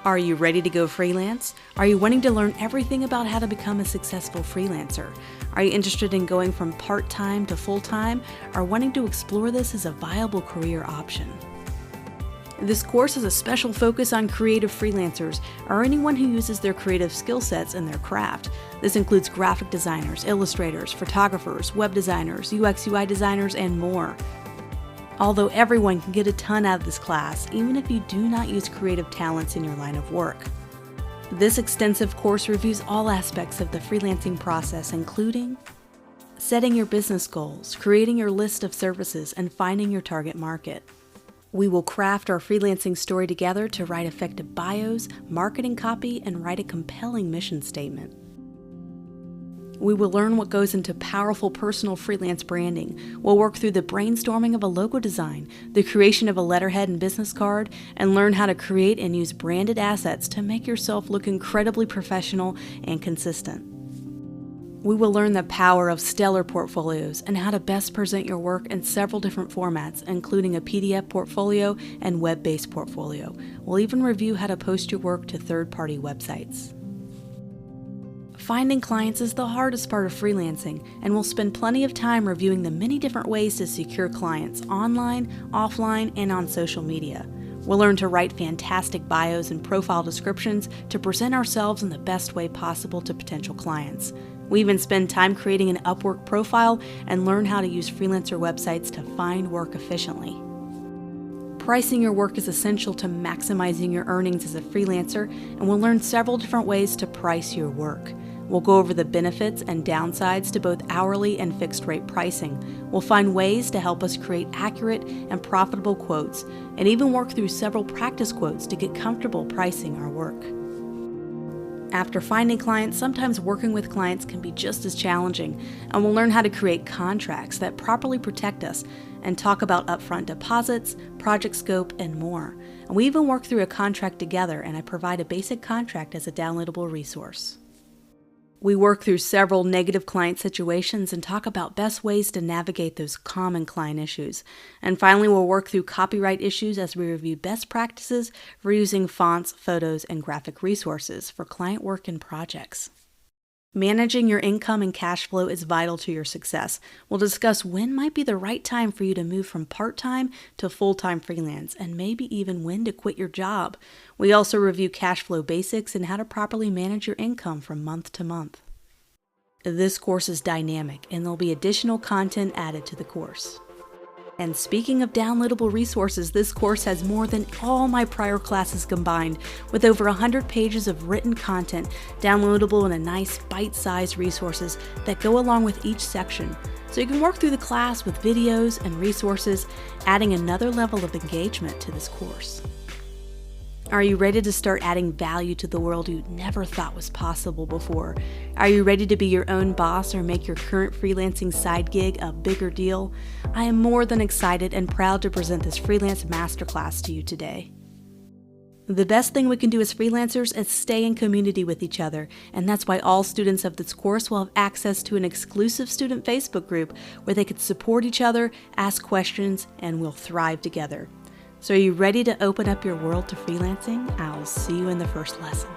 Are you ready to go freelance? Are you wanting to learn everything about how to become a successful freelancer? Are you interested in going from part-time to full-time, or wanting to explore this as a viable career option? This course has a special focus on creative freelancers, or anyone who uses their creative skill sets in their craft. This includes graphic designers, illustrators, photographers, web designers, UX/UI designers, and more. Although everyone can get a ton out of this class, even if you do not use creative talents in your line of work. This extensive course reviews all aspects of the freelancing process, including setting your business goals, creating your list of services, and finding your target market. We will craft our freelancing story together to write effective bios, marketing copy, and write a compelling mission statement. We will learn what goes into powerful personal freelance branding. We'll work through the brainstorming of a logo design, the creation of a letterhead and business card, and learn how to create and use branded assets to make yourself look incredibly professional and consistent. We will learn the power of stellar portfolios and how to best present your work in several different formats, including a PDF portfolio and web-based portfolio. We'll even review how to post your work to third-party websites. Finding clients is the hardest part of freelancing, and we'll spend plenty of time reviewing the many different ways to secure clients online, offline, and on social media. We'll learn to write fantastic bios and profile descriptions to present ourselves in the best way possible to potential clients. We even spend time creating an Upwork profile and learn how to use freelancer websites to find work efficiently. Pricing your work is essential to maximizing your earnings as a freelancer, and we'll learn several different ways to price your work. We'll go over the benefits and downsides to both hourly and fixed rate pricing. We'll find ways to help us create accurate and profitable quotes, and even work through several practice quotes to get comfortable pricing our work. After finding clients, sometimes working with clients can be just as challenging, and we'll learn how to create contracts that properly protect us and talk about upfront deposits, project scope, and more. And we even work through a contract together, and I provide a basic contract as a downloadable resource. We work through several negative client situations and talk about best ways to navigate those common client issues. And finally, we'll work through copyright issues as we review best practices for using fonts, photos, and graphic resources for client work and projects. Managing your income and cash flow is vital to your success. We'll discuss when might be the right time for you to move from part-time to full-time freelance, and maybe even when to quit your job. We also review cash flow basics and how to properly manage your income from month to month. This course is dynamic, and there'll be additional content added to the course. And speaking of downloadable resources, this course has more than all my prior classes combined, with over 100 pages of written content downloadable in a nice bite-sized resources that go along with each section. So you can work through the class with videos and resources, adding another level of engagement to this course. Are you ready to start adding value to the world you never thought was possible before? Are you ready to be your own boss or make your current freelancing side gig a bigger deal? I am more than excited and proud to present this Freelance Masterclass to you today. The best thing we can do as freelancers is stay in community with each other, and that's why all students of this course will have access to an exclusive student Facebook group where they can support each other, ask questions, and we'll thrive together. So are you ready to open up your world to freelancing? I'll see you in the first lesson.